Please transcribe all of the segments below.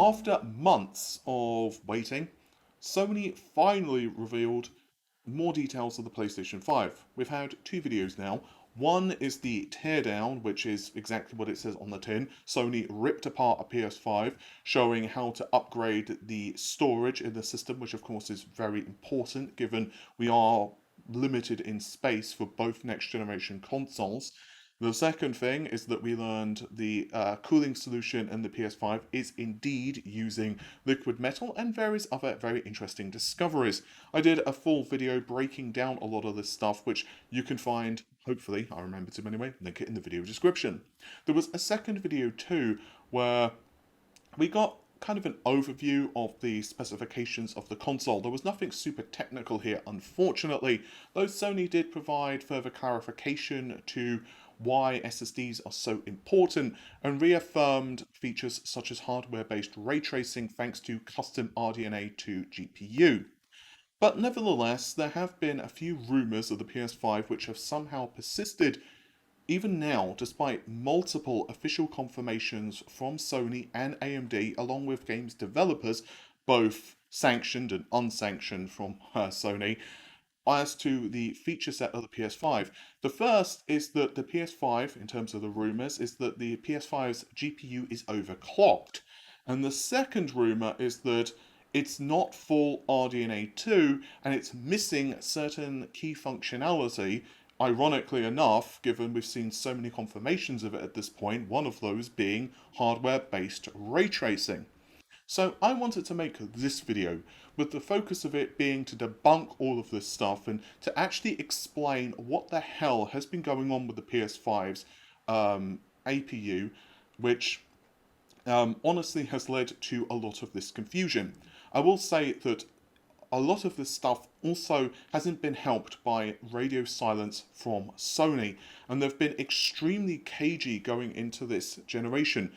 After months of waiting, Sony finally revealed more details of the PlayStation 5. We've had two videos now. One is the teardown, which is exactly what it says on the tin. Sony ripped apart a PS5, showing how to upgrade the storage in the system, which of course is very important given we are limited in space for both next generation consoles. The second thing is that we learned the cooling solution in the PS5 is indeed using liquid metal and various other very interesting discoveries. I did a full video breaking down a lot of this stuff, which you can find, hopefully, I remember to anyway, link it in the video description. There was a second video too, where we got kind of an overview of the specifications of the console. There was nothing super technical here, unfortunately, though Sony did provide further clarification to why SSDs are so important and reaffirmed features such as hardware-based ray tracing thanks to custom RDNA to GPU. But nevertheless, there have been a few rumours of the PS5 which have somehow persisted even now, despite multiple official confirmations from Sony and AMD, along with games developers, both sanctioned and unsanctioned from Sony, as to the feature set of the PS5. The first is that the PS5, in terms of the rumours, is that the PS5's GPU is overclocked. And the second rumour is that it's not full RDNA 2 and it's missing certain key functionality. Ironically enough, given we've seen so many confirmations of it at this point, one of those being hardware-based ray tracing. So I wanted to make this video with the focus of it being to debunk all of this stuff and to actually explain what the hell has been going on with the PS5's APU, which honestly has led to a lot of this confusion. I will say that a lot of this stuff also hasn't been helped by radio silence from Sony, and they've been extremely cagey going into this generation.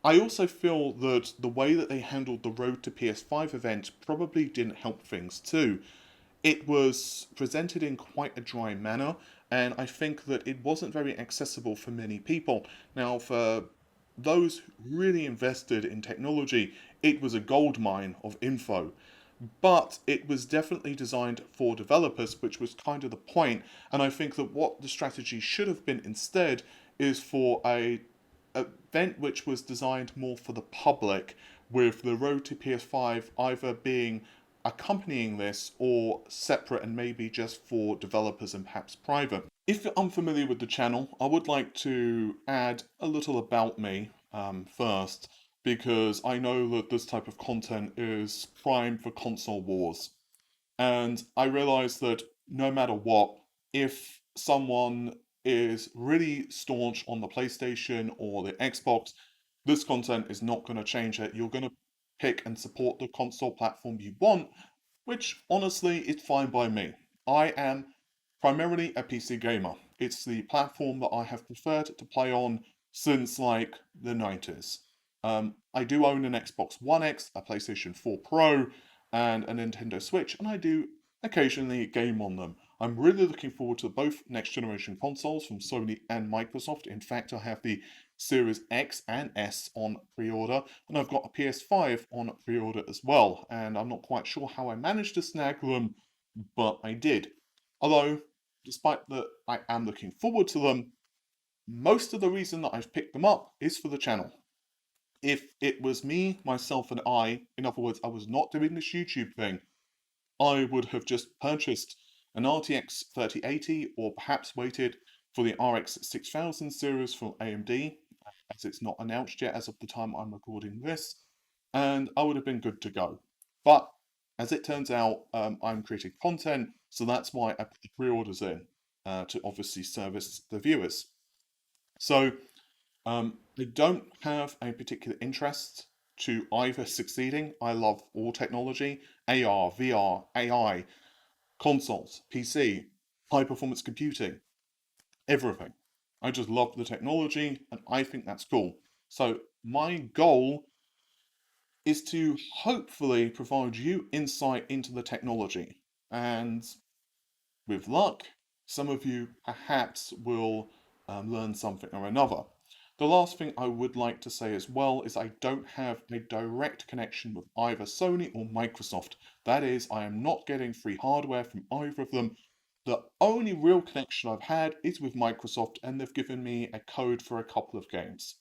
I also feel that the way that they handled the Road to PS5 event probably didn't help things too. It was presented in quite a dry manner, and I think that it wasn't very accessible for many people. Now, for those really invested in technology, it was a goldmine of info. But it was definitely designed for developers, which was kind of the point, and I think that what the strategy should have been instead is for a event which was designed more for the public, with the Road to PS5 either being accompanying this or separate and maybe just for developers and perhaps private. If you're unfamiliar with the channel, I would like to add a little about me first, because I know that this type of content is prime for console wars. And I realise that no matter what, if someone is really staunch on the PlayStation or the Xbox, this content is not going to change it. You're going to pick and support the console platform you want, which honestly is fine by me. I am primarily a PC gamer. It's the platform that I have preferred to play on since like the 90s. I do own an Xbox One X, a PlayStation 4 Pro, and a Nintendo Switch, and I do occasionally game on them. I'm really looking forward to both next generation consoles from Sony and Microsoft. In fact, I have the Series X and S on pre-order, and I've got a PS5 on pre-order as well, and I'm not quite sure how I managed to snag them, but I did. Although, despite that I am looking forward to them, most of the reason that I've picked them up is for the channel. If it was me, myself, and I, in other words, I was not doing this YouTube thing, I would have just purchased an RTX 3080 or perhaps waited for the RX 6000 series from AMD, as it's not announced yet as of the time I'm recording this, and I would have been good to go. But as it turns out, I'm creating content, so that's why I put the pre-orders in, to obviously service the viewers. So I don't have a particular interest to either succeeding. I love all technology, AR, VR, AI, consoles, PC, high performance computing, everything. I just love the technology and I think that's cool. So my goal is to hopefully provide you insight into the technology. And with luck, some of you perhaps will learn something or another. The last thing I would like to say as well is I don't have a direct connection with either Sony or Microsoft. That is, I am not getting free hardware from either of them. The only real connection I've had is with Microsoft, and they've given me a code for a couple of games.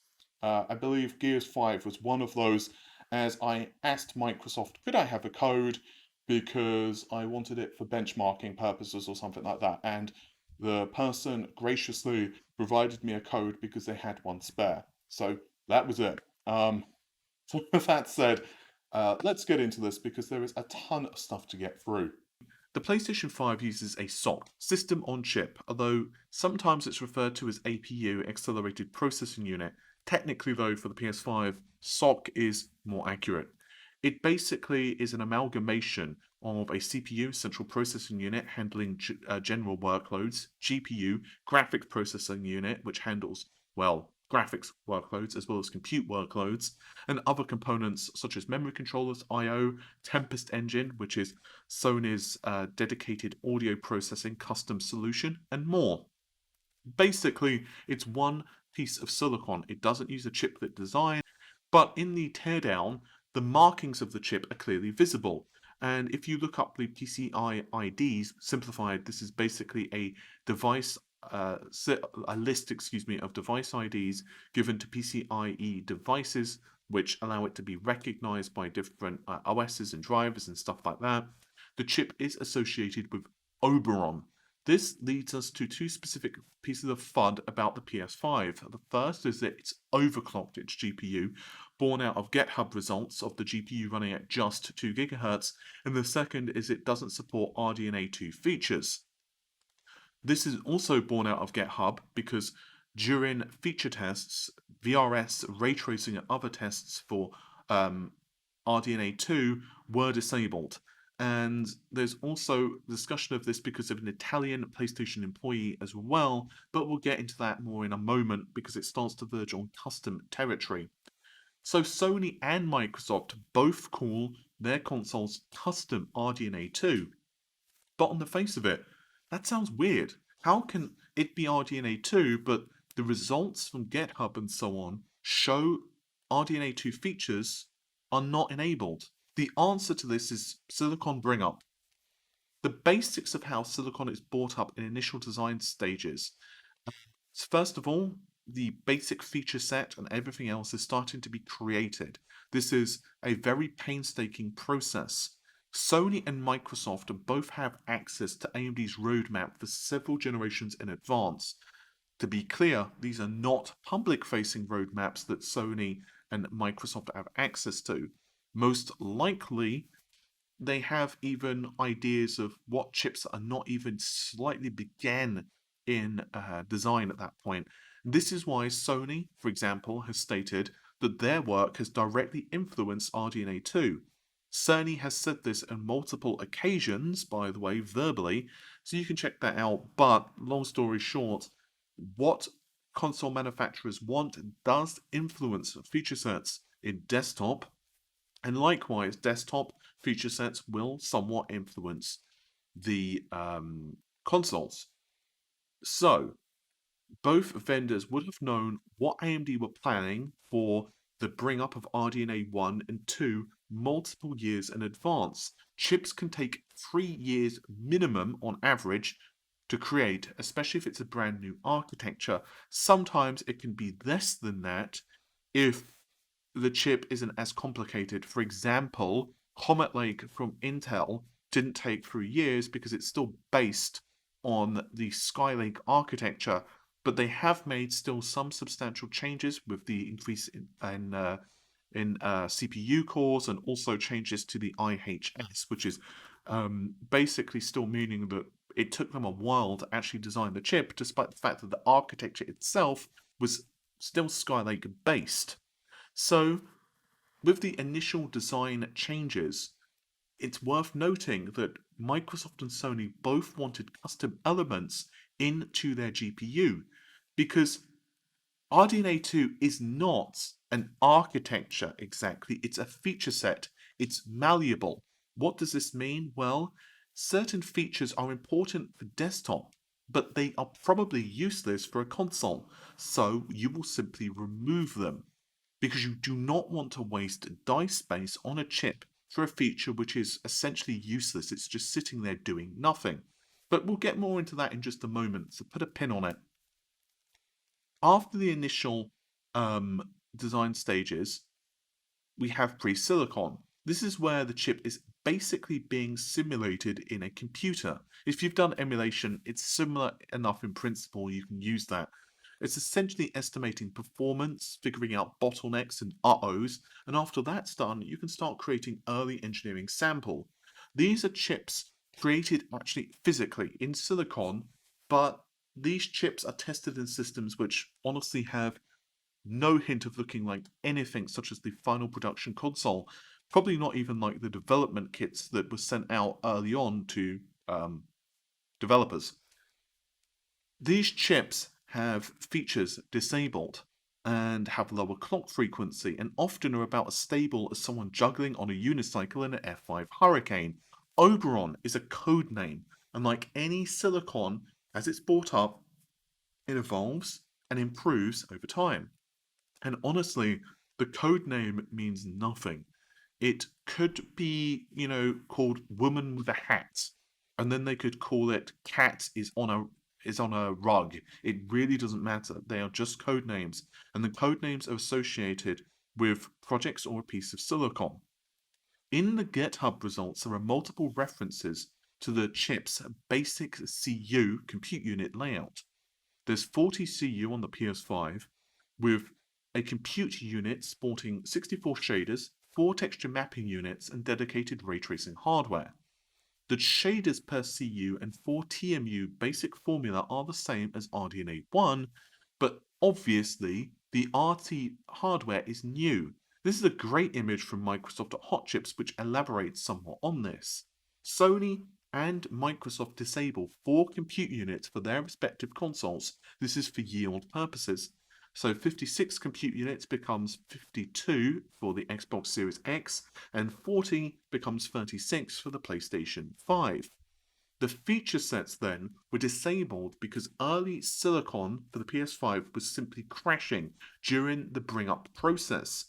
I believe Gears 5 was one of those, as I asked Microsoft, could I have a code because I wanted it for benchmarking purposes or something like that, and the person graciously provided me a code because they had one spare. So that was it. So with that said, let's get into this because there is a ton of stuff to get through. The PlayStation 5 uses a SoC, System on Chip, although sometimes it's referred to as APU, Accelerated Processing Unit. Technically though, for the PS5, SoC is more accurate. It basically is an amalgamation of a CPU, Central Processing Unit, handling general workloads, GPU, Graphics Processing Unit, which handles, well, graphics workloads as well as compute workloads, and other components such as memory controllers, I/O, Tempest Engine, which is Sony's dedicated audio processing custom solution, and more. Basically, it's one piece of silicon. It doesn't use a chiplet design, but in the teardown, the markings of the chip are clearly visible. And if you look up the PCI IDs, simplified, this is basically a device, a list, of device IDs given to PCIe devices, which allow it to be recognized by different OSs and drivers and stuff like that. The chip is associated with Oberon. This leads us to two specific pieces of FUD about the PS5. The first is that it's overclocked its GPU, born out of GitHub results of the GPU running at just 2 GHz, and the second is it doesn't support RDNA 2 features. This is also born out of GitHub because during feature tests, VRS, ray tracing, and other tests for RDNA 2 were disabled. And there's also discussion of this because of an Italian PlayStation employee as well, but we'll get into that more in a moment because it starts to verge on custom territory. So Sony and Microsoft both call their consoles custom RDNA 2. But on the face of it, that sounds weird. How can it be RDNA 2, but the results from GitHub and so on show RDNA 2 features are not enabled? The answer to this is silicon bring up. The basics of how silicon is brought up in initial design stages. First of all, the basic feature set and everything else is starting to be created. This is a very painstaking process. Sony and Microsoft both have access to AMD's roadmap for several generations in advance. To be clear, these are not public-facing roadmaps that Sony and Microsoft have access to. Most likely, they have even ideas of what chips are not even slightly began in design at that point. This is why Sony, for example, has stated that their work has directly influenced RDNA 2. Sony has said this on multiple occasions, by the way, verbally, so you can check that out. But long story short, what console manufacturers want does influence feature sets in desktop, and likewise, desktop feature sets will somewhat influence the consoles. So, both vendors would have known what AMD were planning for the bring up of RDNA 1 and 2 multiple years in advance. Chips can take 3 years minimum on average to create, especially if it's a brand new architecture. Sometimes it can be less than that if the chip isn't as complicated. For example, Comet Lake from Intel didn't take 3 years because it's still based on the Skylake architecture, but they have made still some substantial changes with the increase in CPU cores and also changes to the IHS, which is basically still meaning that it took them a while to actually design the chip, despite the fact that the architecture itself was still Skylake based. So, with the initial design changes, it's worth noting that Microsoft and Sony both wanted custom elements into their GPU, because RDNA 2 is not an architecture exactly, it's a feature set, it's malleable. What does this mean? Well, certain features are important for desktop, but they are probably useless for a console, so you will simply remove them because you do not want to waste dice space on a chip for a feature which is essentially useless. It's just sitting there doing nothing. But we'll get more into that in just a moment, so put a pin on it. After the initial design stages, we have pre-silicon. This is where the chip is basically being simulated in a computer. If you've done emulation, it's similar enough in principle, you can use that. It's essentially estimating performance, figuring out bottlenecks and uh-ohs, and after that's done, you can start creating early engineering sample. These are chips created actually physically in silicon, but these chips are tested in systems which honestly have no hint of looking like anything such as the final production console. Probably not even like the development kits that were sent out early on to developers. These chips have features disabled and have lower clock frequency and often are about as stable as someone juggling on a unicycle in an F5 Hurricane. Oberon is a code name, and like any silicon, as it's brought up, it evolves and improves over time. And honestly, the code name means nothing. It could be, called Woman with a Hat, and then they could call it Cat is on a rug. It really doesn't matter. They are just code names, and the code names are associated with projects or a piece of silicon. In the GitHub results, there are multiple references to the chip's basic CU compute unit layout. There's 40 CU on the PS5 with a compute unit sporting 64 shaders, 4 texture mapping units, and dedicated ray tracing hardware. The shaders per CU and 4 TMU basic formula are the same as RDNA 1, but obviously the RT hardware is new. This is a great image from Microsoft at Hot Chips which elaborates somewhat on this. Sony and Microsoft disable 4 compute units for their respective consoles. This is for yield purposes. So 56 compute units becomes 52 for the Xbox Series X, and 40 becomes 36 for the PlayStation 5. The feature sets then were disabled because early silicon for the PS5 was simply crashing during the bring up process.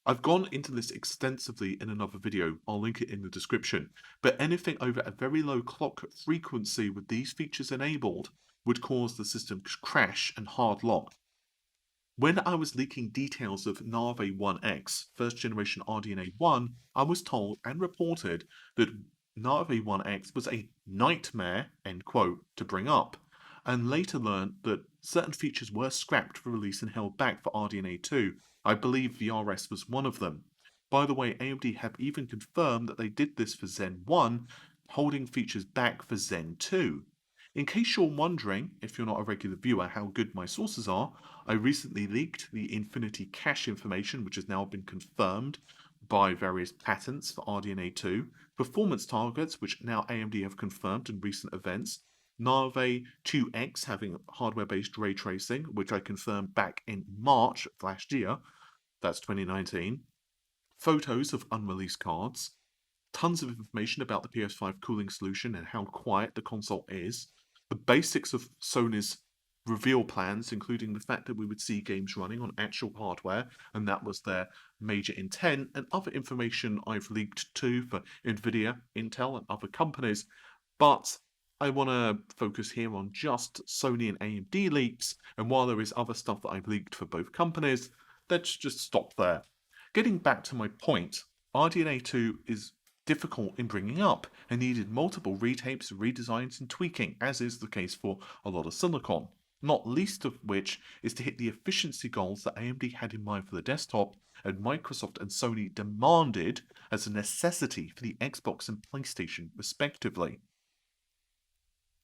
I've gone into this extensively in another video, I'll link it in the description, but anything over a very low clock frequency with these features enabled would cause the system to crash and hard lock. When I was leaking details of Nave 1X, first generation RDNA 1, I was told and reported that Nave 1X was a nightmare, end quote, to bring up, and later learned that certain features were scrapped for release and held back for RDNA 2. I believe VRS was one of them. By the way, AMD have even confirmed that they did this for Zen 1, holding features back for Zen 2. In case you're wondering, if you're not a regular viewer, how good my sources are, I recently leaked the Infinity cache information, which has now been confirmed by various patents for RDNA 2, performance targets, which now AMD have confirmed in recent events, Nave 2X having hardware-based ray tracing, which I confirmed back in March of last year, that's 2019, photos of unreleased cards, tons of information about the PS5 cooling solution and how quiet the console is, the basics of Sony's reveal plans, including the fact that we would see games running on actual hardware, and that was their major intent, and other information I've leaked too for Nvidia, Intel, and other companies. But I want to focus here on just Sony and AMD leaks, and while there is other stuff that I've leaked for both companies, let's just stop there. Getting back to my point, RDNA 2 is difficult in bringing up and needed multiple retapes, redesigns, and tweaking, as is the case for a lot of silicon, not least of which is to hit the efficiency goals that AMD had in mind for the desktop and Microsoft and Sony demanded as a necessity for the Xbox and PlayStation, respectively.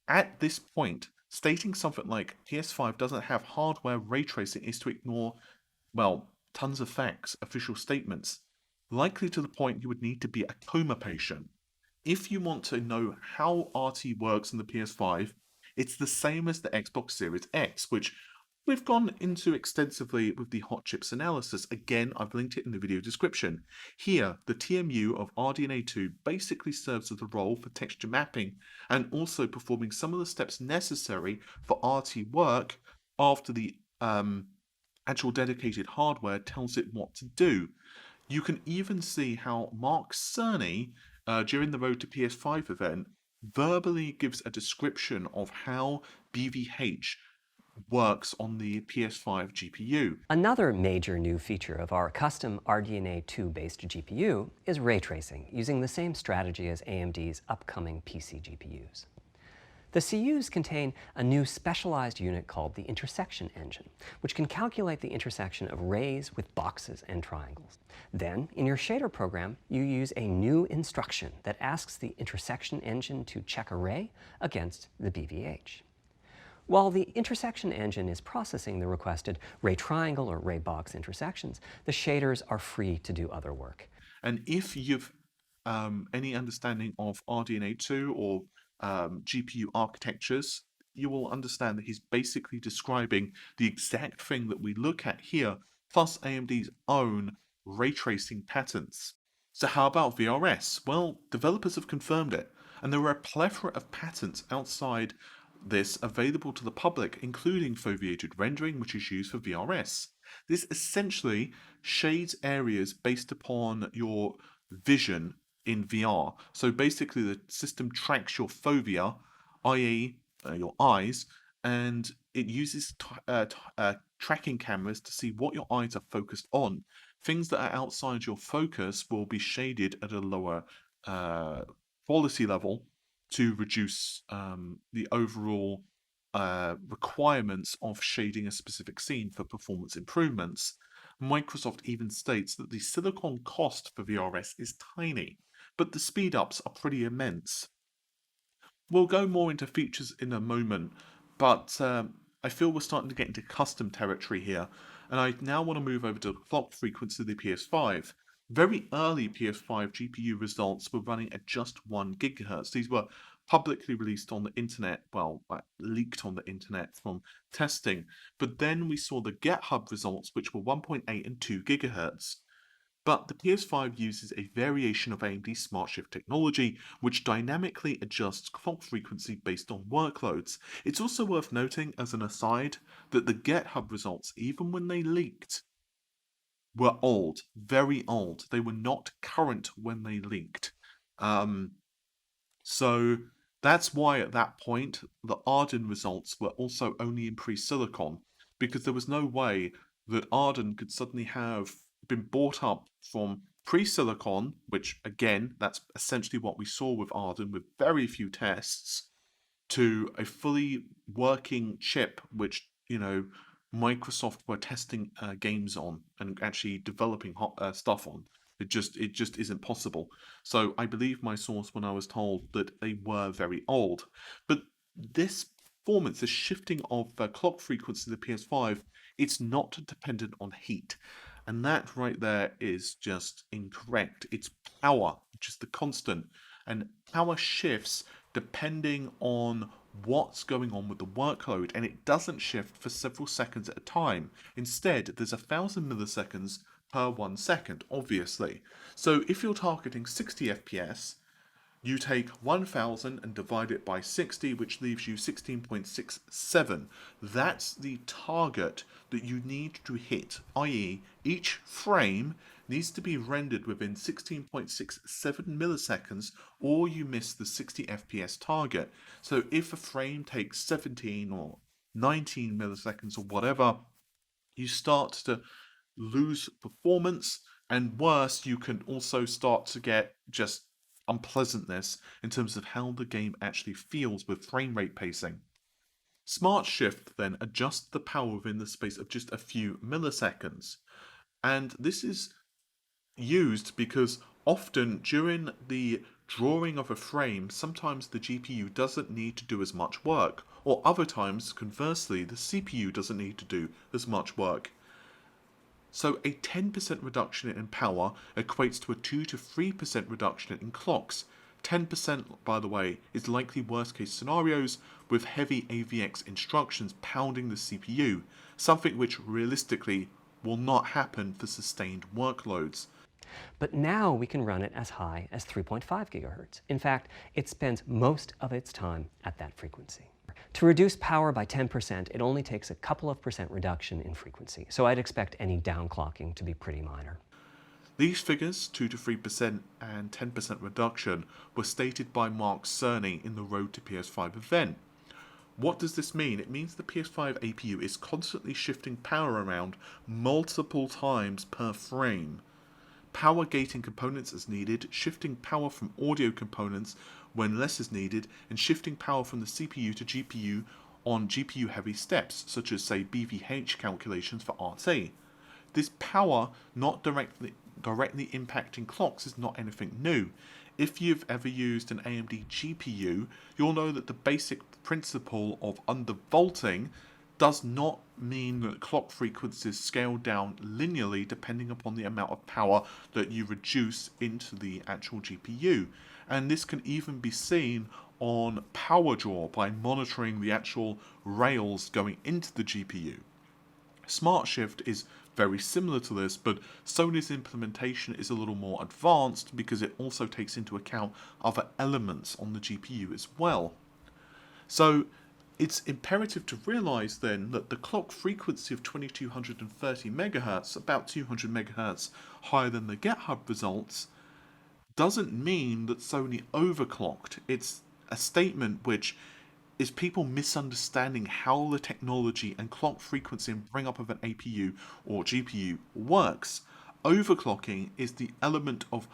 At this point, stating something like PS5 doesn't have hardware ray tracing is to ignore, well, tons of facts, official statements, likely to the point you would need to be a coma patient. If you want to know how RT works in the PS5, it's the same as the Xbox Series X, which We've gone into extensively with the hot chips analysis. Again, I've linked it in the video description. Here, the TMU of RDNA2 basically serves as a role for texture mapping and also performing some of the steps necessary for RT work after the actual dedicated hardware tells it what to do. You can even see how Mark Cerny, during the Road to PS5 event, verbally gives a description of how BVH works on the PS5 GPU. Another major new feature of our custom RDNA 2-based GPU is ray tracing, using the same strategy as AMD's upcoming PC GPUs. The CUs contain a new specialized unit called the intersection engine, which can calculate the intersection of rays with boxes and triangles. Then, in your shader program, you use a new instruction that asks the intersection engine to check a ray against the BVH. While the intersection engine is processing the requested ray triangle or ray box intersections, the shaders are free to do other work. And if you've any understanding of RDNA2 or GPU architectures, you will understand that he's basically describing the exact thing that we look at here, plus AMD's own ray tracing patents. So how about VRS? Well, developers have confirmed it, and there are a plethora of patents outside this available to the public, including foveated rendering, which is used for VRS. This essentially shades areas based upon your vision in VR. So basically the system tracks your fovea, i.e. Your eyes, and it uses tracking cameras to see what your eyes are focused on. Things that are outside your focus will be shaded at a lower quality level to reduce the overall requirements of shading a specific scene for performance improvements. Microsoft even states that the silicon cost for VRS is tiny, but the speed-ups are pretty immense. We'll go more into features in a moment, but I feel we're starting to get into custom territory here, and I now want to move over to the clock frequency of the PS5. Very early PS5 GPU results were running at just 1 GHz. These were publicly released on the internet, well, leaked on the internet from testing, but then we saw the GitHub results, which were 1.8 and 2 GHz. But the PS5 uses a variation of AMD's SMARTSHIFT technology, which dynamically adjusts clock frequency based on workloads. It's also worth noting, as an aside, that the GitHub results, even when they leaked, were old, very old. They were not current when they leaked. So that's why at that point the Arden results were also only in pre-silicon, because there was no way that Arden could suddenly have been bought up from pre-silicon, which again, that's essentially what we saw with Arden with very few tests, to a fully working chip, which, Microsoft were testing games on and actually developing stuff on. It just isn't possible. So I believe my source when I was told that they were very old. But this performance, the shifting of clock frequency of the PS5, it's not dependent on heat. And that right there is just incorrect. It's power, which is the constant. And power shifts depending on what's going on with the workload, and it doesn't shift for several seconds at a time. Instead, there's 1,000 milliseconds per 1 second, obviously. So if you're targeting 60 FPS, you take 1000 and divide it by 60, which leaves you 16.67. That's the target that you need to hit, i.e. each frame needs to be rendered within 16.67 milliseconds or you miss the 60 FPS target. So if a frame takes 17 or 19 milliseconds or whatever, you start to lose performance, and worse, you can also start to get just unpleasantness in terms of how the game actually feels with frame rate pacing. SmartShift then adjusts the power within the space of just a few milliseconds, and this is used because often during the drawing of a frame, sometimes the GPU doesn't need to do as much work, or other times, conversely, the CPU doesn't need to do as much work. So a 10% reduction in power equates to a 2 to 3% reduction in clocks. 10%, by the way, is likely worst case scenarios with heavy AVX instructions pounding the CPU, something which realistically will not happen for sustained workloads. But now we can run it as high as 3.5 gigahertz. In fact, it spends most of its time at that frequency. To reduce power by 10%, it only takes a couple of percent reduction in frequency, so I'd expect any downclocking to be pretty minor. These figures, 2 to 3% and 10% reduction, were stated by Mark Cerny in the Road to PS5 event. What does this mean? It means the PS5 APU is constantly shifting power around multiple times per frame. Power gating components as needed, shifting power from audio components when less is needed, and shifting power from the CPU to GPU on GPU heavy steps, such as say BVH calculations for RT. This power not directly impacting clocks is not anything new. If you've ever used an AMD GPU, you'll know that the basic principle of undervolting does not mean that clock frequencies scale down linearly depending upon the amount of power that you reduce into the actual GPU. And this can even be seen on power draw by monitoring the actual rails going into the GPU. SmartShift is very similar to this, but Sony's implementation is a little more advanced because it also takes into account other elements on the GPU as well. So it's imperative to realize then that the clock frequency of 2230 MHz, about 200 MHz higher than the GitHub results, doesn't mean that Sony overclocked. It's a statement which is people misunderstanding how the technology and clock frequency and bring up of an APU or GPU works. Overclocking is the element of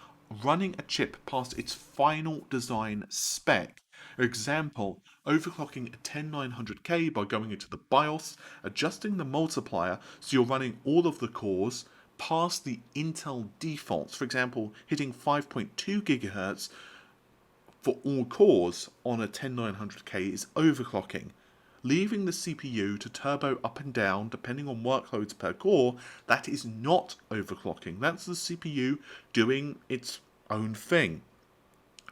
running a chip past its final design spec. Example, overclocking a 10900K by going into the BIOS, adjusting the multiplier so you're running all of the cores past the Intel defaults. For example, hitting 5.2 GHz for all cores on a 10900K is overclocking. Leaving the CPU to turbo up and down depending on workloads per core, that is not overclocking. That's the CPU doing its own thing.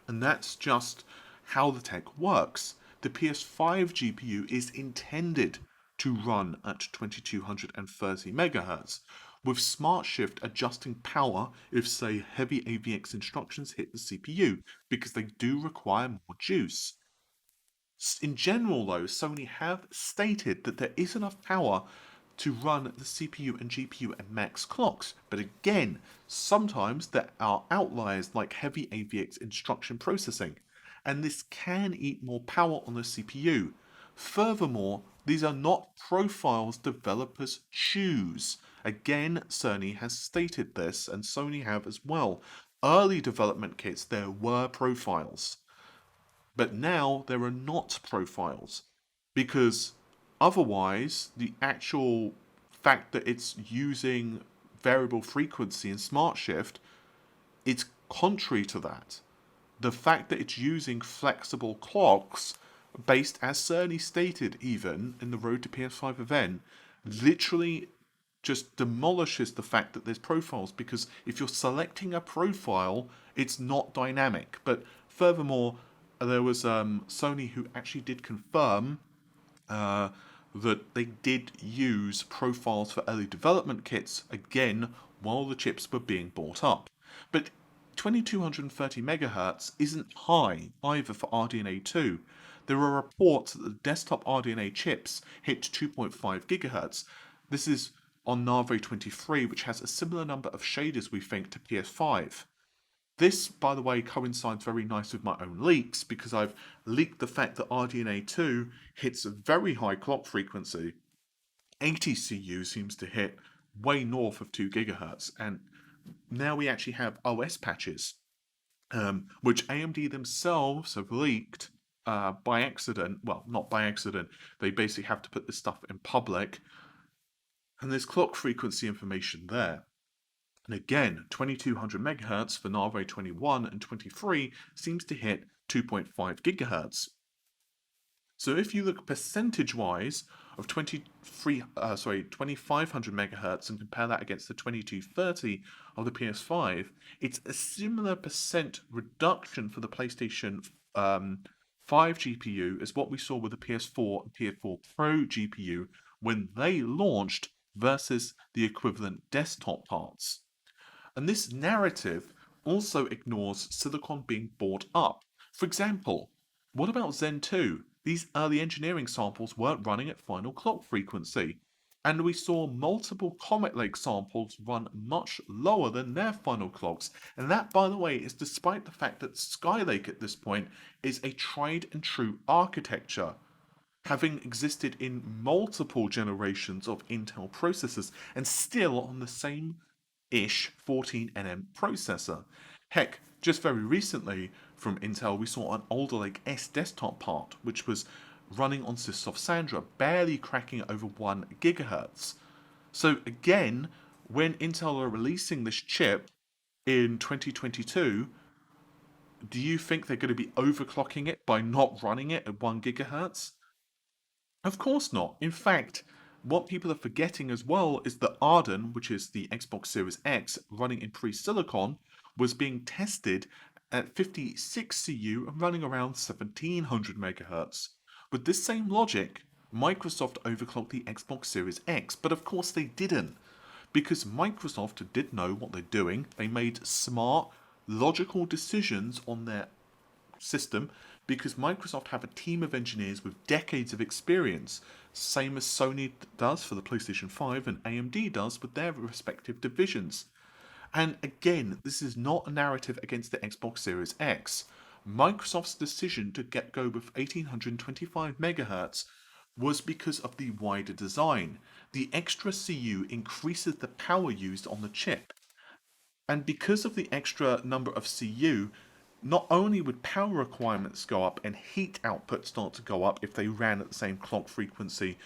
And that's just how the tech works. The PS5 GPU is intended to run at 2230 MHz, with SmartShift adjusting power if, say, heavy AVX instructions hit the CPU, because they do require more juice. In general, though, Sony have stated that there is enough power to run the CPU and GPU at max clocks, but again, sometimes there are outliers like heavy AVX instruction processing, and this can eat more power on the CPU. Furthermore, these are not profiles developers choose. Again, Sony has stated this, and Sony have as well. Early development kits, there were profiles. But now there are not profiles, because otherwise the actual fact that it's using variable frequency in SmartShift, it's contrary to that. The fact that it's using flexible clocks, based as Cerny stated even in the Road to PS5 event, literally just demolishes the fact that there's profiles, because if you're selecting a profile, it's not dynamic. But furthermore, there was Sony who actually did confirm that they did use profiles for early development kits, again, while the chips were being bought up. But 2230 MHz isn't high either for RDNA 2. There are reports that the desktop RDNA chips hit 2.5 GHz. This is on Nave 23, which has a similar number of shaders, we think, to PS5. This, by the way, coincides very nice with my own leaks, because I've leaked the fact that RDNA 2 hits a very high clock frequency. 80CU seems to hit way north of 2 GHz, and now we actually have OS patches, which AMD themselves have leaked by accident. Well, not by accident, they basically have to put this stuff in public, and there's clock frequency information there. And again, 2200 MHz for Nave 21 and 23 seems to hit 2.5 GHz. So if you look percentage-wise, of 2500 megahertz and compare that against the 2230 of the PS5, it's a similar percent reduction for the PlayStation 5 GPU as what we saw with the PS4 and PS4 Pro GPU when they launched versus the equivalent desktop parts. And this narrative also ignores silicon being bought up. For example, what about Zen 2? These early engineering samples weren't running at final clock frequency, and we saw multiple Comet Lake samples run much lower than their final clocks, and that, by the way, is despite the fact that Skylake at this point is a tried and true architecture, having existed in multiple generations of Intel processors and still on the same ish 14nm processor. Heck, just very recently from Intel, we saw an Alder Lake S desktop part, which was running on Syssoft Sandra, barely cracking over 1 gigahertz. So again, when Intel are releasing this chip in 2022, do you think they're going to be overclocking it by not running it at 1 gigahertz? Of course not. In fact, what people are forgetting as well is that Arden, which is the Xbox Series X running in pre-silicon, was being tested at 56 CU and running around 1700 megahertz. With this same logic, Microsoft overclocked the Xbox Series X, but of course they didn't. Because Microsoft did know what they're doing, they made smart, logical decisions on their system because Microsoft have a team of engineers with decades of experience, same as Sony does for the PlayStation 5 and AMD does with their respective divisions. And again, this is not a narrative against the Xbox Series X. Microsoft's decision to go with 1825 megahertz was because of the wider design. The extra CU increases the power used on the chip. And because of the extra number of CU, not only would power requirements go up and heat output start to go up if they ran at the same clock frequency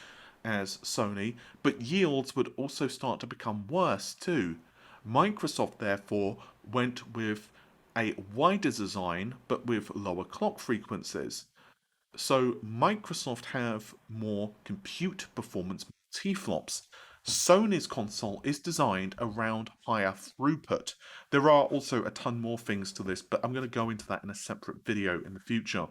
as Sony, but yields would also start to become worse too. Microsoft therefore went with a wider design but with lower clock frequencies. So Microsoft have more compute performance T-flops. Sony's console is designed around higher throughput. There are also a ton more things to this, but I'm going to go into that in a separate video in the future.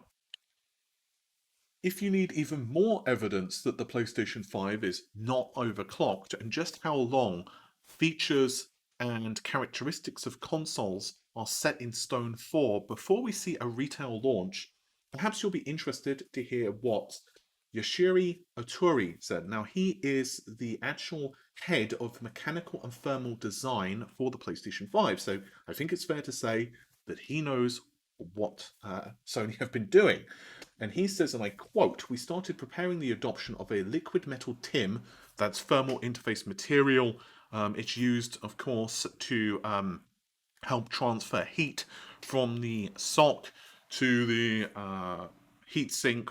If you need even more evidence that the PlayStation 5 is not overclocked and just how long features and characteristics of consoles are set in stone for before we see a retail launch, perhaps you'll be interested to hear what Yoshiri Otori said. Now, he is the actual head of mechanical and thermal design for the PlayStation 5, so I think it's fair to say that he knows what Sony have been doing. And he says, and I quote, "We started preparing the adoption of a liquid metal TIM, that's thermal interface material. It's used, of course, to help transfer heat from the SOC to the heatsink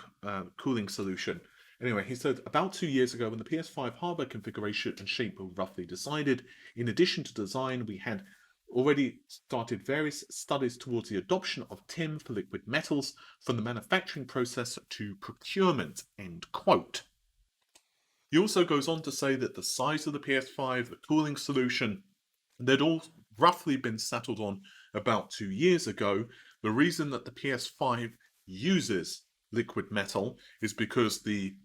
cooling solution." Anyway, he said, about 2 years ago when the PS5 hardware configuration and shape were roughly decided, in addition to design, we had already started various studies towards the adoption of TIM for liquid metals from the manufacturing process to procurement, end quote. He also goes on to say that the size of the PS5, the cooling solution, they'd all roughly been settled on about 2 years ago. The reason that the PS5 uses liquid metal is because the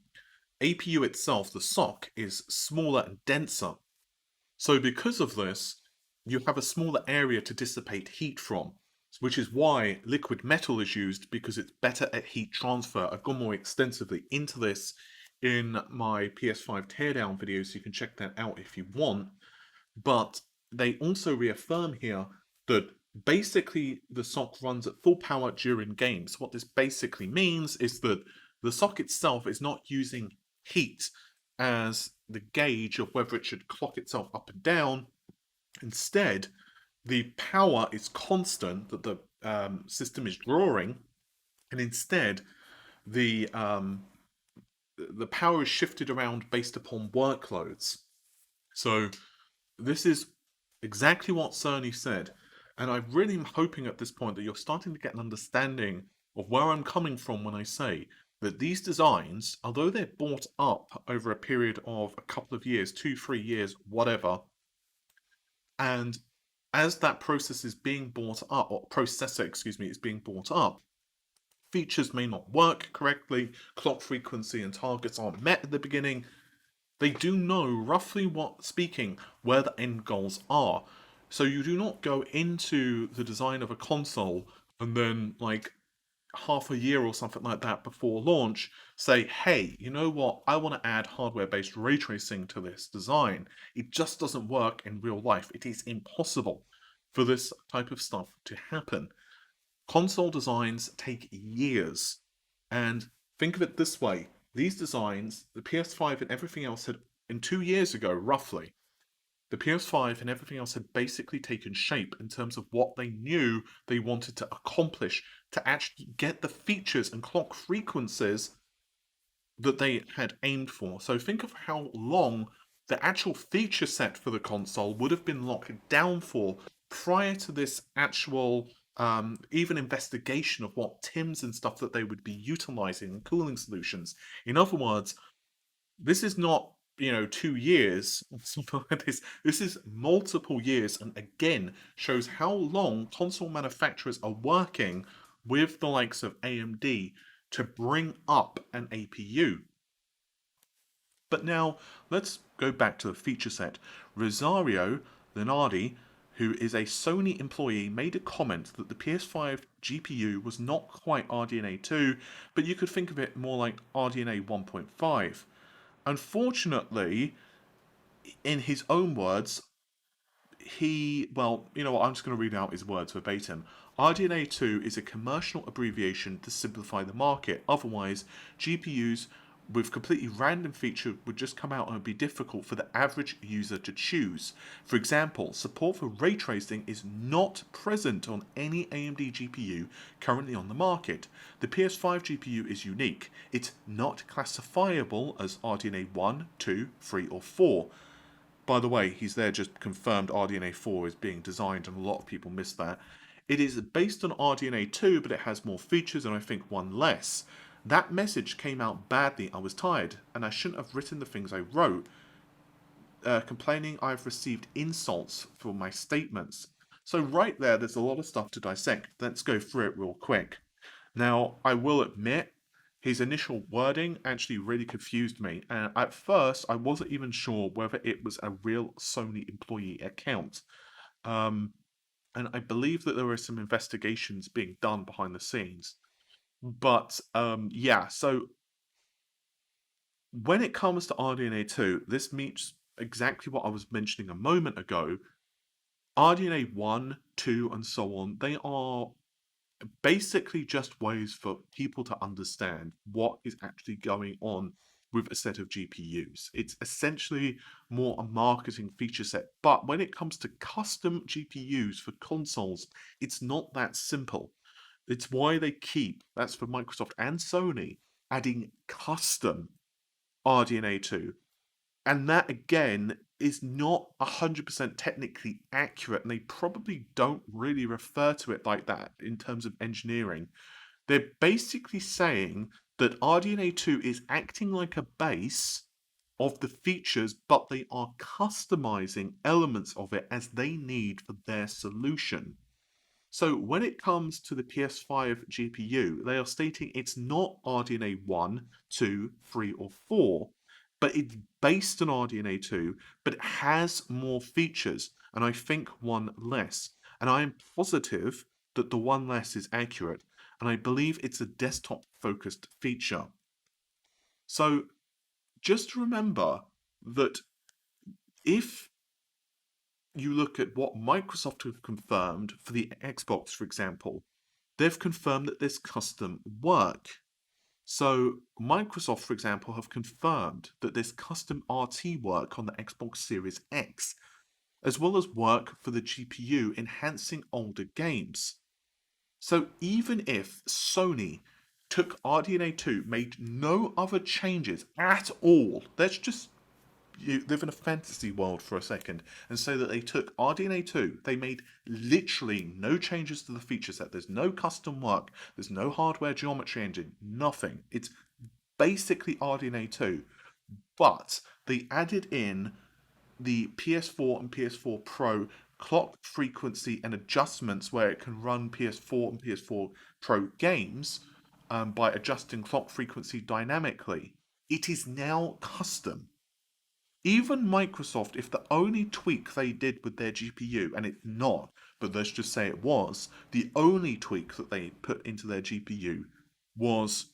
APU itself, the SOC, is smaller and denser. So because of this, you have a smaller area to dissipate heat from, which is why liquid metal is used, because it's better at heat transfer. I've gone more extensively into this in my PS5 teardown video, so you can check that out if you want. But they also reaffirm here that basically the SOC runs at full power during games. What this basically means is that the SOC itself is not using heat as the gauge of whether it should clock itself up and down. Instead, the power is constant that the system is drawing, and instead the power is shifted around based upon workloads. So this is exactly what Sony said, and I really am hoping at this point that you're starting to get an understanding of where I'm coming from when I say But these designs, although they're bought up over a period of a couple of years, 2, 3 years, whatever, and as that process is being bought up, or processor, excuse me, is being bought up, features may not work correctly, clock frequency and targets aren't met at the beginning. They do know, roughly speaking, where the end goals are. So you do not go into the design of a console and then, like, half a year or something like that before launch, say, hey, you know what, I want to add hardware-based ray tracing to this design. It just doesn't work in real life. It is impossible for this type of stuff to happen. Console designs take years. And think of it this way, these designs, the PS5 and everything else had, in 2 years ago, roughly, the PS5 and everything else had basically taken shape in terms of what they knew they wanted to accomplish to actually get the features and clock frequencies that they had aimed for. So think of how long the actual feature set for the console would have been locked down for prior to this actual even investigation of what TIMs and stuff that they would be utilizing and cooling solutions. In other words, this is not, 2 years or something like this. This is multiple years, and again shows how long console manufacturers are working with the likes of AMD to bring up an APU. But now let's go back to the feature set. Rosario Lenardi, who is a Sony employee, made a comment that the PS5 GPU was not quite RDNA 2, but you could think of it more like RDNA 1.5. Unfortunately, in his own words, well, you know what, I'm just going to read out his words verbatim. RDNA 2 is a commercial abbreviation to simplify the market. Otherwise, GPUs with completely random feature would just come out and be difficult for the average user to choose. For example, support for ray tracing is not present on any AMD GPU currently on the market. The PS5 GPU is unique. It's not classifiable as RDNA 1, 2, 3 or 4. By the way, he's there just confirmed RDNA 4 is being designed, and a lot of people miss that. It is based on RDNA 2, but it has more features and I think one less. That message came out badly. I was tired, and I shouldn't have written the things I wrote, complaining I've received insults for my statements. So right there's a lot of stuff to dissect. Let's go through it real quick. Now, I will admit, his initial wording actually really confused me, and at first I wasn't even sure whether it was a real Sony employee account. And I believe that there were some investigations being done behind the scenes. But yeah, so when it comes to RDNA 2, this meets exactly what I was mentioning a moment ago. RDNA 1, 2, and so on, they are basically just ways for people to understand what is actually going on with a set of GPUs. It's essentially more a marketing feature set, but when it comes to custom GPUs for consoles, it's not that simple. It's why they keep, that's for Microsoft and Sony, adding custom RDNA 2. And that, again, is not 100% technically accurate, and they probably don't really refer to it like that in terms of engineering. They're basically saying that RDNA 2 is acting like a base of the features, but they are customizing elements of it as they need for their solution. So when it comes to the PS5 GPU, they are stating it's not RDNA 1, 2, 3, or 4, but it's based on RDNA 2, but it has more features, and I think one less. And I am positive that the one less is accurate, and I believe it's a desktop-focused feature. So just remember that if you look at what Microsoft have confirmed for the Xbox, for example, they've confirmed that there's custom work. So Microsoft, for example, have confirmed that there's custom RT work on the Xbox Series X, as well as work for the GPU enhancing older games. So even if Sony took RDNA 2, made no other changes at all, let's just live in a fantasy world for a second and say that they took RDNA 2, they made literally no changes to the feature set, there's no custom work, there's no hardware geometry engine, nothing. It's basically RDNA 2, but they added in the PS4 and PS4 Pro clock frequency and adjustments where it can run PS4 and PS4 Pro games by adjusting clock frequency dynamically. It is now custom. Even Microsoft, if the only tweak they did with their GPU, and it's not, but let's just say it was, the only tweak that they put into their GPU was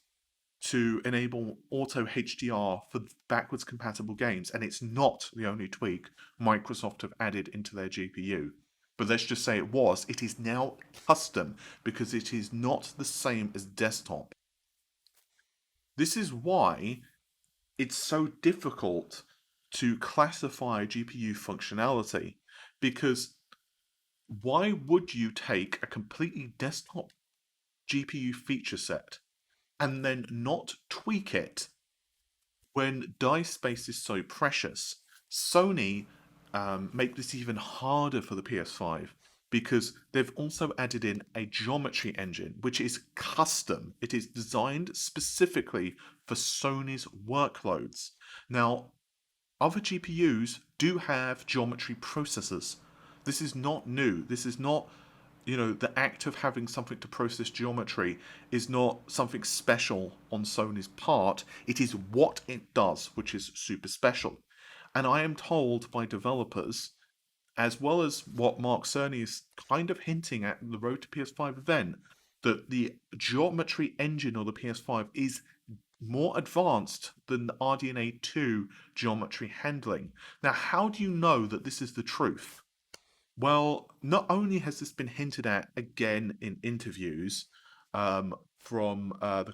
to enable auto HDR for backwards compatible games, and it's not the only tweak Microsoft have added into their GPU. But let's just say it was. It is now custom because it is not the same as desktop. This is why it's so difficult to classify GPU functionality, because why would you take a completely desktop GPU feature set and then not tweak it when die space is so precious? Sony make this even harder for the PS5 because they've also added in a geometry engine, which is custom. It is designed specifically for Sony's workloads. Now, other GPUs do have geometry processors. This is not new. This is not, the act of having something to process geometry is not something special on Sony's part. It is what it does, which is super special. And I am told by developers, as well as what Mark Cerny is kind of hinting at the Road to PS5 event, that the geometry engine of the PS5 is more advanced than the RDNA 2 geometry handling. Now, how do you know that this is the truth? Well, not only has this been hinted at again in interviews from the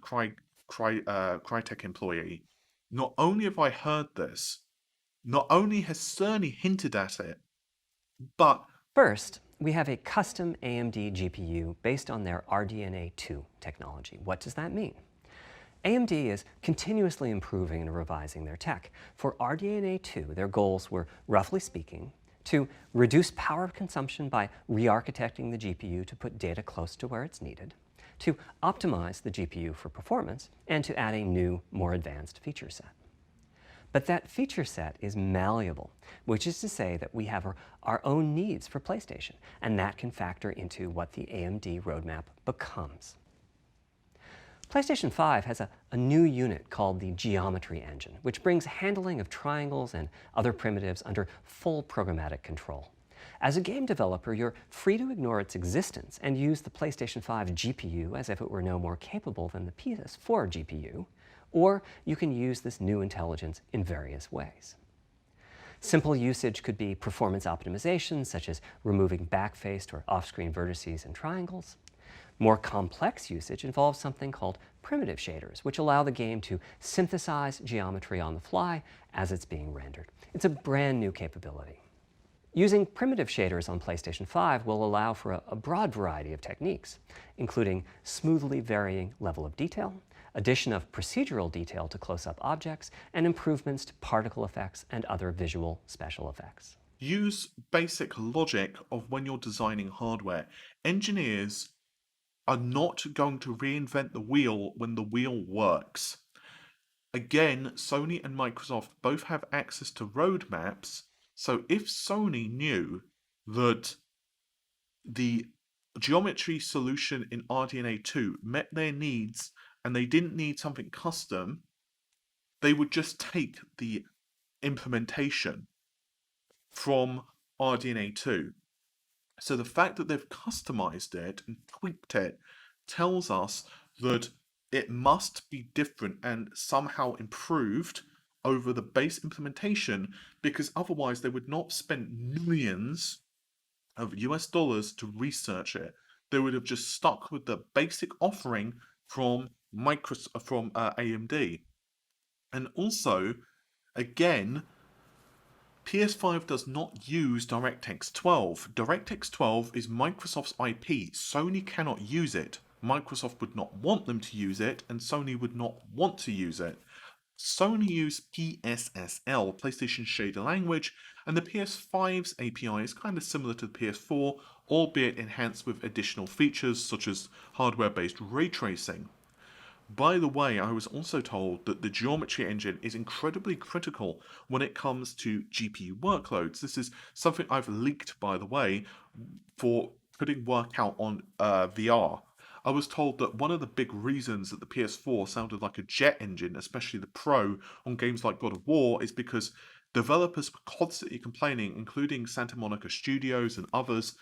Crytek employee, not only have I heard this, not only has Cerny hinted at it, but First, we have a custom AMD GPU based on their RDNA 2 technology. What does that mean? AMD is continuously improving and revising their tech. For RDNA 2, their goals were, roughly speaking, to reduce power consumption by re-architecting the GPU to put data close to where it's needed, to optimize the GPU for performance, and to add a new, more advanced feature set. But that feature set is malleable, which is to say that we have our own needs for PlayStation, and that can factor into what the AMD roadmap becomes. PlayStation 5 has a new unit called the Geometry Engine, which brings handling of triangles and other primitives under full programmatic control. As a game developer, you're free to ignore its existence and use the PlayStation 5 GPU as if it were no more capable than the PS4 GPU, or you can use this new intelligence in various ways. Simple usage could be performance optimization, such as removing backfaced or off-screen vertices and triangles. More complex usage involves something called primitive shaders, which allow the game to synthesize geometry on the fly as it's being rendered. It's a brand new capability. Using primitive shaders on PlayStation 5 will allow for a broad variety of techniques, including smoothly varying level of detail, addition of procedural detail to close-up objects, and improvements to particle effects and other visual special effects. use basic logic of when you're designing hardware. Engineers are not going to reinvent the wheel when the wheel works. Again, Sony and Microsoft both have access to roadmaps, so if Sony knew that the geometry solution in RDNA 2 met their needs and they didn't need something custom, they would just take the implementation from RDNA 2. So the fact that they've customized it and tweaked it tells us that it must be different and somehow improved over the base implementation, because otherwise they would not spend millions of US dollars to research it. They would have just stuck with the basic offering from AMD. And also, again, PS5 does not use DirectX 12. DirectX 12 is Microsoft's IP. Sony cannot use it. Microsoft would not want them to use it, and Sony would not want to use it. Sony use PSSL, PlayStation Shader Language, and the PS5's API is kind of similar to the PS4, albeit enhanced with additional features such as hardware-based ray tracing. By the way, I was also told that the geometry engine is incredibly critical when it comes to GPU workloads. This is something I've leaked, by the way, for putting work out on VR. I was told that one of the big reasons that the PS4 sounded like a jet engine, especially the Pro, on games like God of War, is because developers were constantly complaining, including Santa Monica Studios and others,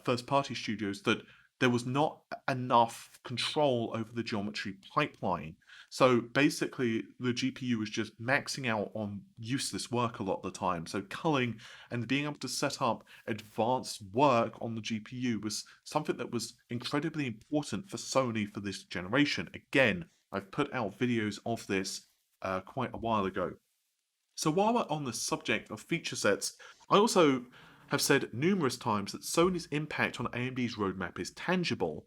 first party studios, that there was not enough control over the geometry pipeline. So basically, the GPU was just maxing out on useless work a lot of the time. So culling and being able to set up advanced work on the GPU was something that was incredibly important for Sony for this generation. Again, I've put out videos of this quite a while ago. So while we're on the subject of feature sets, I also have said numerous times that Sony's impact on AMD's roadmap is tangible,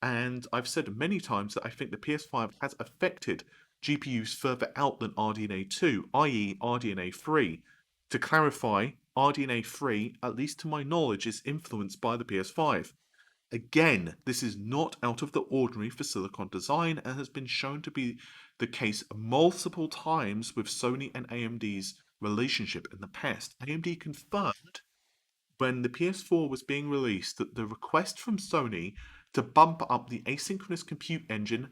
and I've said many times that I think the PS5 has affected GPUs further out than RDNA 2, i.e. RDNA 3. To clarify, RDNA 3, at least to my knowledge, is influenced by the PS5. Again, this is not out of the ordinary for Silicon design and has been shown to be the case multiple times with Sony and AMD's relationship in the past. AMD confirmed when the PS4 was being released that the request from Sony to bump up the asynchronous compute engine,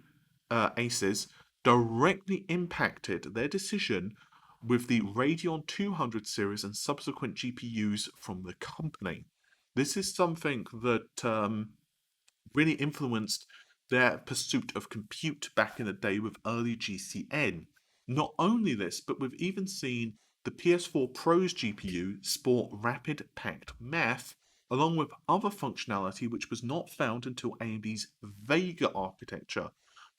ACEs, directly impacted their decision with the Radeon 200 series and subsequent GPUs from the company. This is something that really influenced their pursuit of compute back in the day with early GCN. Not only this, but we've even seen the PS4 Pro's GPU sport rapid packed math, along with other functionality which was not found until AMD's Vega architecture.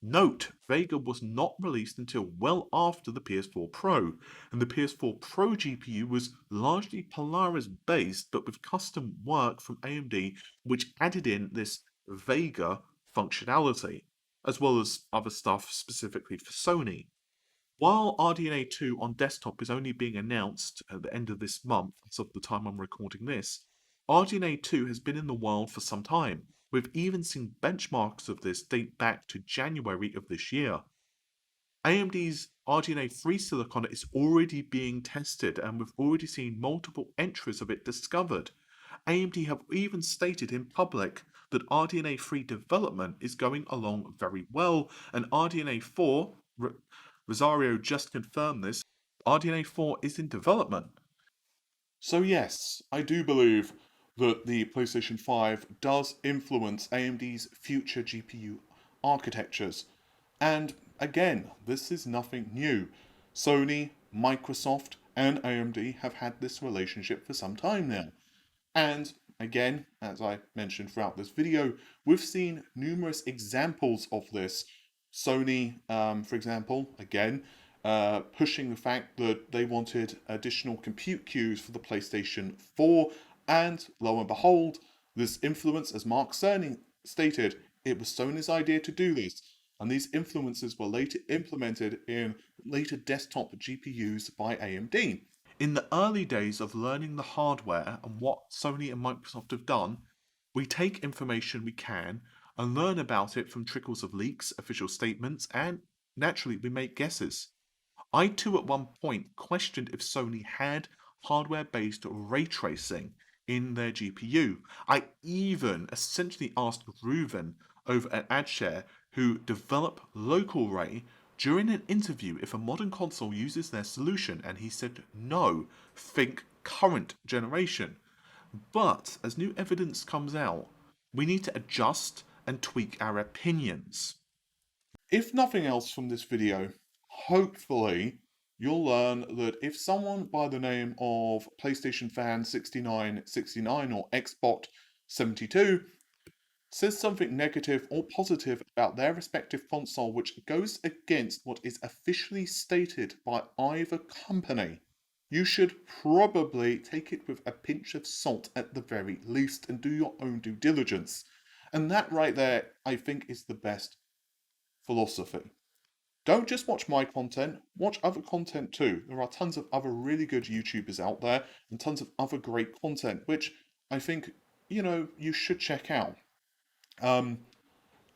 Note, Vega was not released until well after the PS4 Pro, and the PS4 Pro GPU was largely Polaris based but with custom work from AMD which added in this Vega functionality, as well as other stuff specifically for Sony. While RDNA 2 on desktop is only being announced at the end of this month, as of the time I'm recording this, RDNA 2 has been in the wild for some time. We've even seen benchmarks of this date back to January of this year. AMD's RDNA 3 silicon is already being tested, and we've already seen multiple entries of it discovered. AMD have even stated in public that RDNA 3 development is going along very well, and RDNA 4, Rosario just confirmed this, RDNA 4 is in development. So yes, I do believe that the PlayStation 5 does influence AMD's future GPU architectures. And again, this is nothing new. Sony, Microsoft, and AMD have had this relationship for some time now. And again, as I mentioned throughout this video, we've seen numerous examples of this. Sony, for example, again, pushing the fact that they wanted additional compute queues for the PlayStation 4, and lo and behold, this influence, as Mark Cerny stated, it was Sony's idea to do this, and these influences were later implemented in later desktop GPUs by AMD. In the early days of learning the hardware and what Sony and Microsoft have done, we take information we can and learn about it from trickles of leaks, official statements, and naturally we make guesses. I too at one point questioned if Sony had hardware-based ray tracing in their GPU. I even essentially asked Reuven over at AdShare, who develop Local Ray, during an interview if a modern console uses their solution, and he said no, think current generation. But as new evidence comes out, we need to adjust and tweak our opinions. If nothing else from this video, hopefully you'll learn that if someone by the name of PlayStation Fan 6969 or Xbot72 says something negative or positive about their respective console which goes against what is officially stated by either company, you should probably take it with a pinch of salt at the very least and do your own due diligence. And that right there, I think, is the best philosophy. Don't just watch my content, watch other content too. There are tons of other really good YouTubers out there and tons of other great content, which I think, you should check out. Um,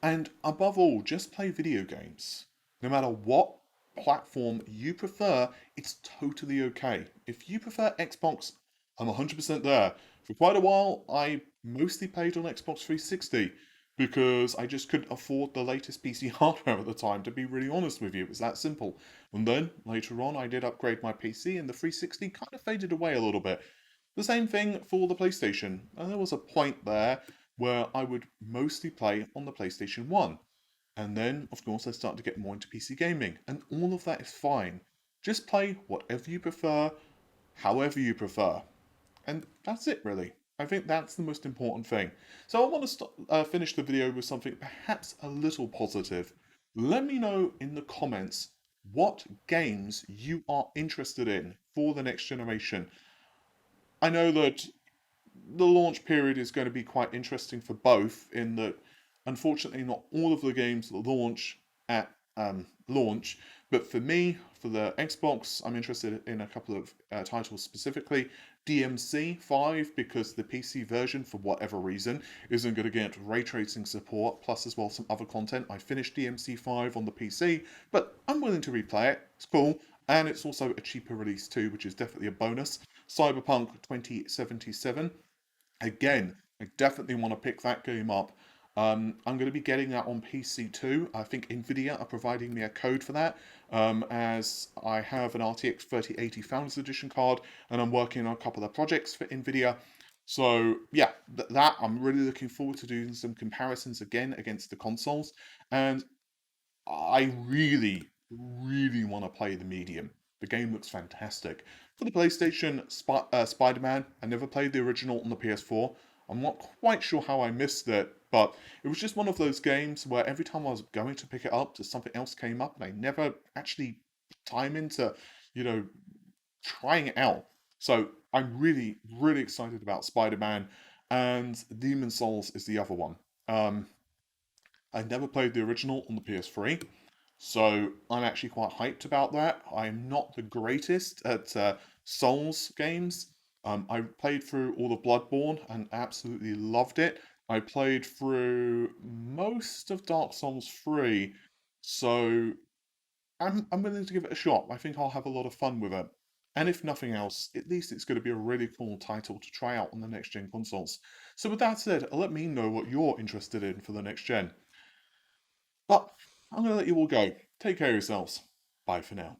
And above all, just play video games. No matter what platform you prefer, it's totally okay. If you prefer Xbox, I'm 100% there. For quite a while, I mostly played on Xbox 360 because I just couldn't afford the latest PC hardware at the time, to be really honest with you. It was that simple. And then later on, I did upgrade my PC, and the 360 kind of faded away a little bit. The same thing for the PlayStation. And there was a point there where I would mostly play on the PlayStation 1. And then, of course, I started to get more into PC gaming. And all of that is fine. Just play whatever you prefer, however you prefer. And that's it, really. I think that's the most important thing. So I want to finish the video with something perhaps a little positive. Let me know in the comments what games you are interested in for the next generation. I know that the launch period is going to be quite interesting for both, in that unfortunately not all of the games launch at launch, but for me, for the Xbox, I'm interested in a couple of titles specifically. DMC 5, because the PC version, for whatever reason, isn't going to get ray tracing support, plus as well some other content. I finished DMC 5 on the PC, but I'm willing to replay it. It's cool. And it's also a cheaper release too, which is definitely a bonus. Cyberpunk 2077. Again, I definitely want to pick that game up. I'm going to be getting that on PC too. I think Nvidia are providing me a code for that, as I have an RTX 3080 Founders Edition card, and I'm working on a couple of projects for Nvidia. So yeah, that I'm really looking forward to doing some comparisons again against the consoles, and I really, really want to play the medium. The game looks fantastic. For the PlayStation, Spider-Man, I never played the original on the PS4. I'm not quite sure how I missed it, but it was just one of those games where every time I was going to pick it up, just something else came up, and I never actually put time into, you know, trying it out. So I'm really, really excited about Spider-Man, and Demon's Souls is the other one. I never played the original on the PS3, so I'm actually quite hyped about that. I'm not the greatest at Souls games. I played through all of Bloodborne and absolutely loved it. I played through most of Dark Souls 3, so I'm willing to give it a shot. I think I'll have a lot of fun with it. And if nothing else, at least it's going to be a really cool title to try out on the next gen consoles. So with that said, let me know what you're interested in for the next gen. But I'm going to let you all go. Take care of yourselves. Bye for now.